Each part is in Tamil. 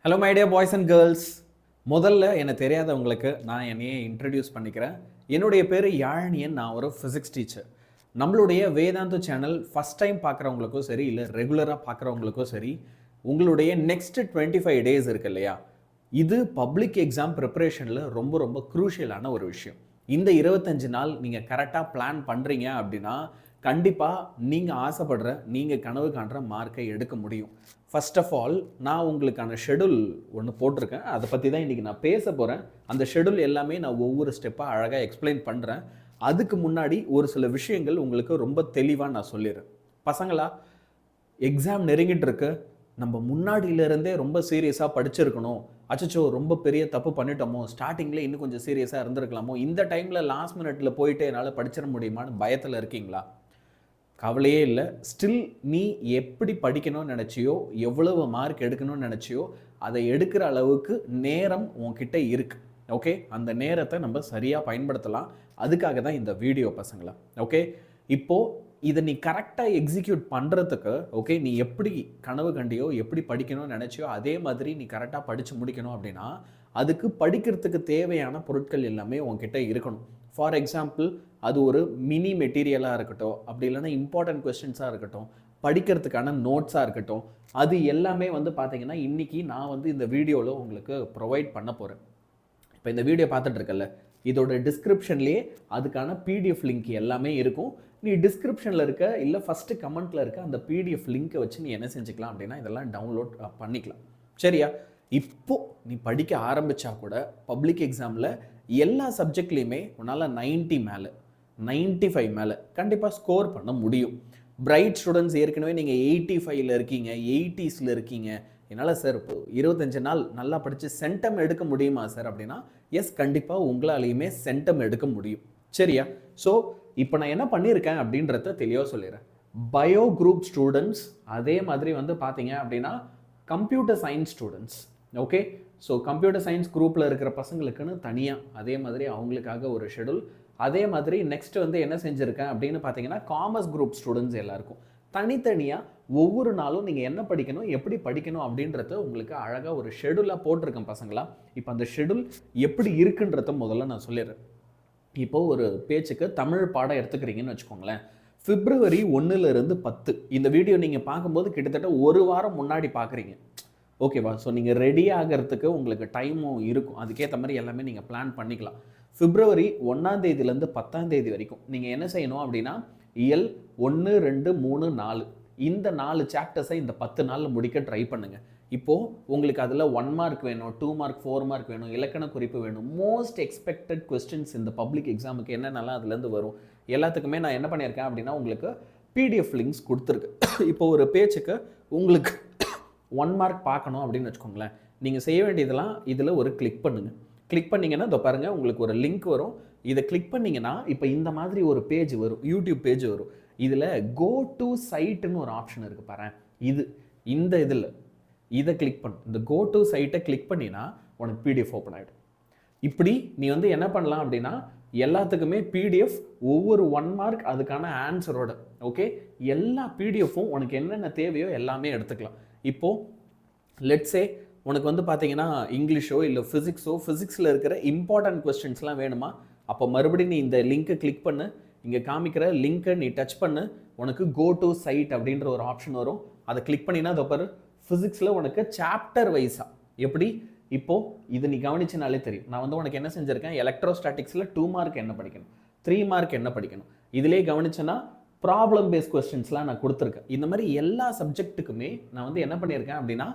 Hello my dear boys and girls. முதல்ல என்னை தெரியாதவங்களுக்கு நான் என்னையே இன்ட்ரடியூஸ் பண்ணிக்கிறேன். என்னுடைய பேர் யாழினியன். நான் ஒரு ஃபிசிக்ஸ் டீச்சர். நம்மளுடைய வேதாந்த சேனல் ஃபஸ்ட் டைம் பார்க்குறவங்களுக்கும் சரி, இல்லை ரெகுலராக பார்க்குறவங்களுக்கும் சரி, உங்களுடைய நெக்ஸ்ட் 25 டேஸ் இருக்கு இல்லையா, இது பப்ளிக் எக்ஸாம் ப்ரிப்பரேஷனில் ரொம்ப ரொம்ப க்ரூஷியலான ஒரு விஷயம். இந்த 25 நாள் நீங்கள் கரெக்டாக பிளான் பண்ணுறீங்க அப்படின்னா கண்டிப்பாக நீங்கள் ஆசைப்படுற, நீங்கள் கனவு காண்ற மார்க்கை எடுக்க முடியும். ஃபர்ஸ்ட் ஆஃப் ஆல், நான் உங்களுக்கான ஷெடியூல் ஒன்று போட்டிருக்கேன். அதை பற்றி தான் இன்றைக்கி நான் பேச போகிறேன். அந்த ஷெடியூல் எல்லாமே நான் ஒவ்வொரு ஸ்டெப்பாக அழகாக எக்ஸ்பிளைன் பண்ணுறேன். அதுக்கு முன்னாடி ஒரு சில விஷயங்கள் உங்களுக்கு ரொம்ப தெளிவாக நான் சொல்லிடுறேன். பசங்களா, எக்ஸாம் நெருங்கிட்டு இருக்கு. நம்ம முன்னாடியிலேருந்தே ரொம்ப சீரியஸாக படிச்சிருக்கணும். அச்சச்சோ ரொம்ப பெரிய தப்பு பண்ணிட்டோமோ, ஸ்டார்டிங்கில் இன்னும் கொஞ்சம் சீரியஸாக இருந்திருக்கலாமோ, இந்த டைமில் லாஸ்ட் மினிட்ல போயிட்டு என்னால் படிச்சிட முடியுமான்னு பயத்தில் இருக்கீங்களா? கவலையே இல்லை. ஸ்டில் நீ எப்படி படிக்கணும்னு நினச்சியோ, எவ்வளவு மார்க் எடுக்கணும்னு நினச்சியோ, அதை எடுக்கிற அளவுக்கு நேரம் உன்கிட்ட இருக்குது. ஓகே, அந்த நேரத்தை நம்ம சரியாக பயன்படுத்தலாம். அதுக்காக தான் இந்த வீடியோ பசங்களா. ஓகே, இப்போது இதை நீ கரெக்டாக எக்ஸிக்யூட் பண்ணுறதுக்கு, ஓகே, நீ எப்படி கனவு கண்டியோ, எப்படி படிக்கணும்னு நினச்சியோ அதே மாதிரி நீ கரெக்டாக படித்து முடிக்கணும் அப்படின்னா அதுக்கு படிக்கிறதுக்கு தேவையான பொருட்கள் எல்லாமே உன்கிட்ட இருக்கணும். ஃபார் எக்ஸாம்பிள், அது ஒரு மினி மெட்டீரியலாக இருக்கட்டும், அப்படி இல்லைன்னா இம்பார்ட்டன்ட் கொஸ்டின்ஸாக இருக்கட்டும், படிக்கிறதுக்கான நோட்ஸாக இருக்கட்டும், அது எல்லாமே பார்த்தீங்கன்னா இன்றைக்கி நான் இந்த வீடியோவில் உங்களுக்கு ப்ரொவைட் பண்ண போகிறேன். இப்போ இந்த வீடியோ பார்த்துட்டு இருக்கல, இதோட டிஸ்கிரிப்ஷன்லேயே அதுக்கான பிடிஎஃப் லிங்க் எல்லாமே இருக்கும். நீ டிஸ்கிரிப்ஷனில் இருக்க இல்லை ஃபஸ்ட்டு கமெண்ட்டில் இருக்க அந்த பிடிஎஃப் லிங்க்கை வச்சு நீ என்ன செஞ்சுக்கலாம் அப்படின்னா இதெல்லாம் டவுன்லோட் பண்ணிக்கலாம். சரியா? இப்போ நீ படிக்க ஆரம்பித்தா கூட பப்ளிக் எக்ஸாமில் எல்லா சப்ஜெக்ட்லேயுமே உன்னால் 90 மேலே 95 மேலே கண்டிப்பாக ஸ்கோர் பண்ண முடியும். பிரைட் ஸ்டூடெண்ட்ஸ் ஏற்கனவே நீங்கள் 85ல் இருக்கீங்க, 80ஸ்ல இருக்கீங்க. என்னால் சார் இப்போ 25 நாள் நல்லா படித்து சென்டம் எடுக்க முடியுமா சார் அப்படின்னா, எஸ், கண்டிப்பாக உங்களாலேயுமே சென்டம் எடுக்க முடியும். சரியா? ஸோ இப்போ நான் என்ன பண்ணியிருக்கேன் அப்படின்றத தெளிவாக சொல்லிடுறேன். பயோ குரூப் ஸ்டூடெண்ட்ஸ், அதே மாதிரி பார்த்தீங்க அப்படின்னா computer science students. Okay, so computer science குரூப்பில் இருக்கிற பசங்களுக்குன்னு தனியாக அதே மாதிரி அவங்களுக்காக ஒரு ஷெடியூல். அதே மாதிரி நெக்ஸ்ட் என்ன செஞ்சுருக்கேன் அப்படின்னு பார்த்தீங்கன்னா காமர்ஸ் குரூப் ஸ்டூடெண்ட்ஸ் எல்லாருக்கும் தனித்தனியாக ஒவ்வொரு நாளும் நீங்கள் என்ன படிக்கணும், எப்படி படிக்கணும் அப்படின்றத உங்களுக்கு அழகாக ஒரு ஷெடியூலாக போட்டிருக்கேன் பசங்களா. இப்போ அந்த ஷெடியூல் எப்படி இருக்குன்றத முதல்ல நான் சொல்லிடுறேன். இப்போது ஒரு பேச்சுக்கு தமிழ் பாடம் எடுத்துக்கிறீங்கன்னு வச்சுக்கோங்களேன். February 1லேருந்து 10 இந்த வீடியோ நீங்கள் பார்க்கும்போது கிட்டத்தட்ட ஒரு வாரம் முன்னாடி பார்க்குறீங்க. ஓகேவா? ஸோ நீங்கள் ரெடி ஆகிறதுக்கு உங்களுக்கு டைமும் இருக்கும். அதுக்கேற்ற மாதிரி எல்லாமே நீங்கள் பிளான் பண்ணிக்கலாம். February 1 10 வரைக்கும் நீங்கள் என்ன செய்யணும் அப்படின்னா, இயல் 1, 2, 3, 4 இந்த 4 சாப்டர்ஸை இந்த 10 நாளில் முடிக்க ட்ரை பண்ணுங்கள். இப்போது உங்களுக்கு அதில் 1 மார்க் வேணும், 2 மார்க், 4 மார்க் வேணும், இலக்கண குறிப்பு வேணும். மோஸ்ட் எக்ஸ்பெக்டட் கொஸ்டின்ஸ் இந்த பப்ளிக் எக்ஸாமுக்கு என்னென்னலாம் அதுலேருந்து வரும் எல்லாத்துக்குமே நான் என்ன பண்ணியிருக்கேன் அப்படின்னா உங்களுக்கு பிடிஎஃப் லிங்க்ஸ் கொடுத்துருக்கு. இப்போ ஒரு பேச்சுக்கு உங்களுக்கு 1 மார்க் பார்க்கணும் அப்படின்னு வச்சுக்கோங்களேன். நீங்கள் செய்ய வேண்டியதெல்லாம் இதில் ஒரு கிளிக் பண்ணுங்கள். கிளிக் பண்ணிங்கன்னா இதோ பாருங்கள், உங்களுக்கு ஒரு லிங்க் வரும். இதை கிளிக் பண்ணிங்கன்னா இப்போ இந்த மாதிரி ஒரு பேஜ் வரும், யூடியூப் பேஜ் வரும். இதில் கோ டு சைட்டுன்னு ஒரு ஆப்ஷன் இருக்குது பாரு. இந்த இதில் இதை கிளிக் பண்ணு. இந்த கோ டு சைட்டை கிளிக் பண்ணினா உனக்கு பிடிஎஃப் ஓப்பன் ஆகிடும். இப்படி நீ என்ன பண்ணலாம் அப்படின்னா எல்லாத்துக்குமே பிடிஎஃப் ஒவ்வொரு 1 மார்க் அதுக்கான ஆன்சரோட, ஓகே, எல்லா பிடிஎஃப்பும் உனக்கு என்னென்ன தேவையோ எல்லாமே எடுத்துக்கலாம். இப்போது லெட்ஸே உனக்கு பார்த்தீங்கன்னா இங்கிலீஷோ இல்லை ஃபிசிக்ஸில் இருக்கிற இம்பார்ட்டன்ட் கொஸ்டின்ஸ்லாம் வேணுமா? அப்போ மறுபடியும் நீ இந்த லிங்க்கை கிளிக் பண்ணு. இங்கே காமிக்கிற லிங்க்கை நீ டச் பண்ணு. உனக்கு கோ டு சைட் அப்படின்ற ஒரு ஆப்ஷன் வரும். அதை கிளிக் பண்ணினா அதை பாரு, ஃபிசிக்ஸில் உனக்கு சாப்டர் வைஸாக எப்படி. இப்போது இது நீ கவனிச்சினாலே தெரியும். நான் உனக்கு என்ன செஞ்சுருக்கேன், எலக்ட்ரோஸ்டாட்டிக்ஸில் 2 மார்க் என்ன படிக்கணும், 3 மார்க் என்ன படிக்கணும், இதிலே கவனிச்சேன்னா ப்ராப்ளம் பேஸ் கொஸ்டின்ஸ்லாம் நான் கொடுத்துருக்கேன். இந்த மாதிரி எல்லா சப்ஜெக்ட்டுக்குமே நான் என்ன பண்ணியிருக்கேன் அப்படின்னா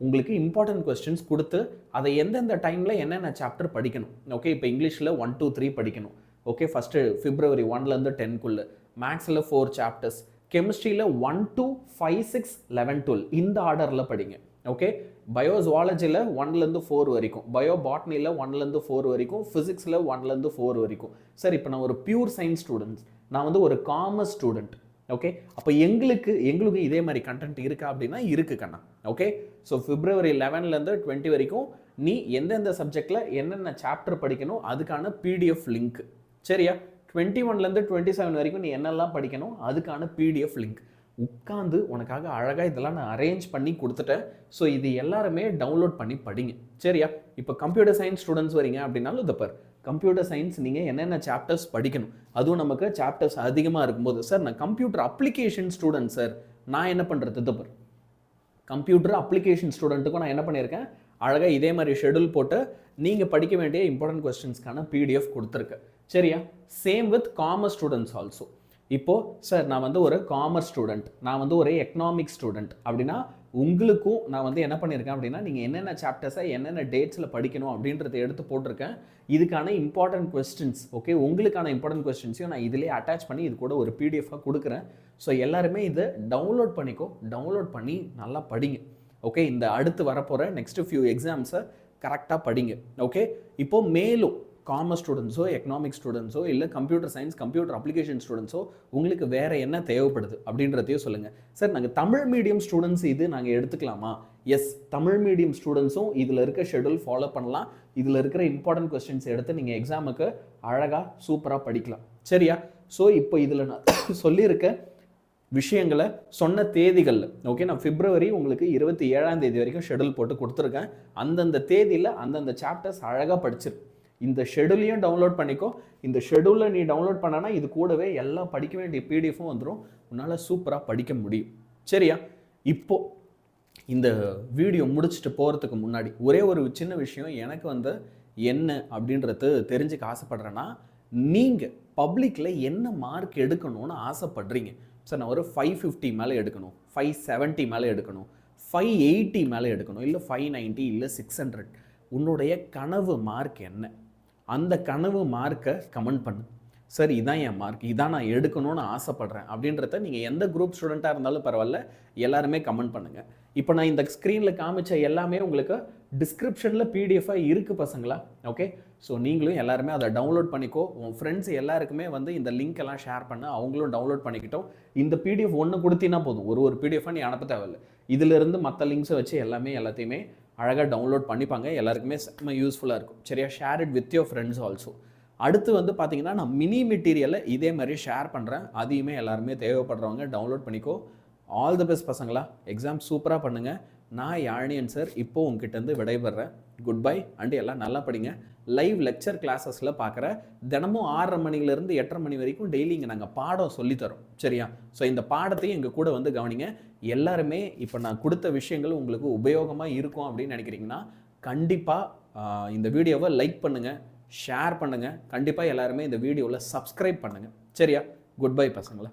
உங்களுக்கு இம்பார்ட்டன்ட் கொஸ்டின்ஸ் கொடுத்து அதை எந்தெந்த டைமில் என்னென்ன சாப்டர் படிக்கணும். ஓகே, இப்போ இங்கிலீஷில் 1, 2, 3 படிக்கணும். Okay, first February 1லேருந்து 10க்குள்ளே. மேக்ஸில் 4 சாப்டர்ஸ், கெமிஸ்ட்ரியில் 1 to 5, 6, 11, 12 இந்த ஆர்டரில் படிங்க. ஓகே, பயோசுவாலஜியில் 1லேருந்து 4 வரைக்கும், பயோ பாட்னியில் 1லேருந்து 4 வரைக்கும், ஃபிசிக்ஸில் 1லேருந்து 4 வரைக்கும். சரி, இப்போ நான் ஒரு பியூர் சயின்ஸ் ஸ்டூடெண்ட்ஸ், நான் ஒரு காமர்ஸ் ஸ்டூடெண்ட். ஓகே, அப்போ எங்களுக்கு இதே மாதிரி கண்டென்ட் இருக்கா அப்படின்னா இருக்கு கண்ணா. ஓகே, ஸோ February 11லேருந்து 20 வரைக்கும் நீ எந்தெந்த சப்ஜெக்டில் என்னென்ன சாப்டர் படிக்கணும் அதுக்கான பிடிஎஃப் லிங்க். சரியா? 21லேருந்து 27 வரைக்கும் நீ என்னெல்லாம் படிக்கணும் அதுக்கான பிடிஎஃப் லிங்க். உட்காந்து உனக்காக அழகாக இதெல்லாம் நான் அரேஞ்ச் பண்ணி கொடுத்துட்டேன். ஸோ இது எல்லாருமே டவுன்லோட் பண்ணி படிங்க. சரியா? இப்போ கம்ப்யூட்டர் சயின்ஸ் ஸ்டூடெண்ட்ஸ் வரீங்க அப்படின்னாலும் இந்த பார், கம்ப்யூட்டர் சயின்ஸ் நீங்கள் என்னென்ன சாப்டர்ஸ் படிக்கணும், அதுவும் நமக்கு சாப்டர்ஸ் அதிகமாக இருக்கும்போது, சார் நான் கம்ப்யூட்டர் அப்ளிகேஷன் ஸ்டூடெண்ட் சார், நான் என்ன பண்ணுறது? இந்த பார், கம்ப்யூட்டர் அப்ளிகேஷன் ஸ்டூடெண்ட்டுக்கும் நான் என்ன பண்ணியிருக்கேன், அழகாக இதே மாதிரி ஷெடியூல் போட்டு நீங்கள் படிக்க வேண்டிய இம்பார்ட்டன்ட் கொஸ்டின்ஸ்க்கான பிடிஎஃப் கொடுத்துருக்கேன். சரியா? Same with commerce students also. இப்போது சார் நான் வந்து ஒரு காமர்ஸ் ஸ்டூடெண்ட், நான் வந்து ஒரு எக்கனாமிக்ஸ் ஸ்டூடெண்ட் அப்படின்னா உங்களுக்கும் நான் வந்து என்ன பண்ணியிருக்கேன் அப்படின்னா, நீங்கள் என்னென்ன சாப்டர்ஸை என்னென்ன டேட்ஸில் படிக்கணும் அப்படின்றத எடுத்து போட்டிருக்கேன். இதுக்கான இம்பார்ட்டன்ட் கொஸ்டின்ஸ், ஓகே, உங்களுக்கான இம்பார்ட்டன்ட் கொஸ்டின்ஸையும் நான் இதிலே அட்டாச் பண்ணி இது கூட ஒரு பிடிஎஃபாக கொடுக்குறேன். ஸோ எல்லாருமே இதை டவுன்லோட் பண்ணிக்கோ, டவுன்லோட் பண்ணி நல்லா படிங்க. ஓகே, இந்த அடுத்து வரப்போகிற நெக்ஸ்ட் ஃபியூ எக்ஸாம்ஸை கரெக்டாக படிங்க. ஓகே, இப்போது மேலும் காமர்ஸ் ஸ்டூடெண்ட்ஸோ எக்கனாமிக்ஸ் ஸ்டூடெண்ட்ஸோ இல்லை கம்ப்யூட்டர் சயின்ஸ் கம்ப்யூட்டர் அப்ளிகேஷன் ஸ்டூடெண்ட்ஸோ உங்களுக்கு வேறு என்ன தேவைப்படுது அப்படின்றதையும் சொல்லுங்கள். சார் நாங்கள் தமிழ் மீடியம் ஸ்டூடெண்ட்ஸ் இது நாங்கள் எடுத்துக்கலாமா? எஸ், தமிழ் மீடியம் ஸ்டூடெண்ட்ஸும் இதில் இருக்க ஷெடியூல் ஃபாலோ பண்ணலாம். இதில் இருக்கிற இம்பார்ட்டன்ட் கொஸ்டின்ஸ் எடுத்து நீங்கள் எக்ஸாமுக்கு அழகாக சூப்பராக படிக்கலாம். சரியா? ஸோ இப்போ இதில் நான் சொல்லியிருக்க விஷயங்களை சொன்ன தேதிகளில், ஓகே, நான் பிப்ரவரி உங்களுக்கு 27ஆம் தேதி வரைக்கும் ஷெடியூல் போட்டு கொடுத்துருக்கேன். அந்தந்த தேதியில் அந்தந்த சாப்டர்ஸ் அழகாக படிச்சிரு. இந்த ஷெடியூலையும் டவுன்லோட் பண்ணிக்கோ. இந்த ஷெடியூலில் நீ டவுன்லோட் பண்ணனா இது கூடவே எல்லாம் படிக்க வேண்டிய பிடிஎஃப்பும் வந்துடும். உன்னால் சூப்பராக படிக்க முடியும். சரியா? இப்போது இந்த வீடியோ முடிச்சுட்டு போகிறதுக்கு முன்னாடி ஒரே ஒரு சின்ன விஷயம் எனக்கு வந்து என்ன அப்படின்றது தெரிஞ்சுக்க ஆசைப்படுறேன்னா, நீங்கள் பப்ளிக்கில் என்ன மார்க் எடுக்கணும்னு ஆசைப்படுறீங்க? சார் நான் ஒரு 550 மேலே எடுக்கணும், 570 மேலே எடுக்கணும், 580 மேலே எடுக்கணும், இல்லை 590, இல்லை 600. உன்னுடைய கனவு மார்க் என்ன? அந்த கனவு மார்க்கை கமெண்ட் பண்ணு. சார் இதான் என் மார்க், இதான் நான் எடுக்கணும்னு ஆசைப்படுறேன் அப்படின்றத நீங்கள் எந்த குரூப் ஸ்டூடெண்ட்டாக இருந்தாலும் பரவாயில்ல, எல்லாருமே கமெண்ட் பண்ணுங்கள். இப்போ நான் இந்த ஸ்க்ரீனில் காமிச்ச எல்லாமே உங்களுக்கு டிஸ்கிரிப்ஷனில் பிடிஎஃபாக இருக்குது பசங்களா. ஓகே, ஸோ நீங்களும் எல்லாருமே அதை டவுன்லோட் பண்ணிக்கோ. உன் ஃப்ரெண்ட்ஸ் எல்லாருக்குமே வந்து இந்த லிங்க் எல்லாம் ஷேர் பண்ண, அவங்களும் டவுன்லோட் பண்ணிக்கிட்டோம். இந்த பிடிஎஃப் ஒன்று கொடுத்தீங்கன்னா போதும், ஒரு பிடிஎஃபாக நீ அனுப்ப தேவையில்லை. இதிலிருந்து மற்ற லிங்க்ஸை வச்சு எல்லாத்தையுமே அழகாக டவுன்லோட் பண்ணிப்பாங்க. எல்லாருக்குமே செம்ம யூஸ்ஃபுல்லாக இருக்கும். சரியா? Share it with your friends also. அடுத்து வந்து பார்த்தீங்கன்னா நான் மினி மெட்டீரியலை இதே மாதிரி ஷேர் பண்ணுறேன். அதையுமே எல்லாருமே தேவைப்படுறவங்க டவுன்லோட் பண்ணிக்கோ. ஆல் தி பெஸ்ட் பசங்களா. எக்ஸாம் சூப்பராக பண்ணுங்கள். நான் யாழ்னியன் சார் இப்போது உங்ககிட்டருந்து விடைபெறேன். குட் பை அண்ட் எல்லாம் நல்லா படிங்க. லைவ் லெக்சர் கிளாஸஸில் பார்க்குற தினமும் 6:30 மணிலேருந்து 8:30 மணி வரைக்கும் டெய்லி இங்கே நாங்கள் பாடம் சொல்லித்தரோம். சரியா? ஸோ இந்த பாடத்தையும் எங்கள் கூட வந்து கவனிங்க. எல்லாருமே இப்போ நான் கொடுத்த விஷயங்கள் உங்களுக்கு உபயோகமாக இருக்கும் அப்படின்னு நினைக்கிறீங்கன்னா கண்டிப்பாக இந்த வீடியோவை லைக் பண்ணுங்கள், ஷேர் பண்ணுங்கள். கண்டிப்பாக எல்லாருமே இந்த வீடியோவில் சப்ஸ்கிரைப் பண்ணுங்கள். சரியா? குட் பை பசங்களா.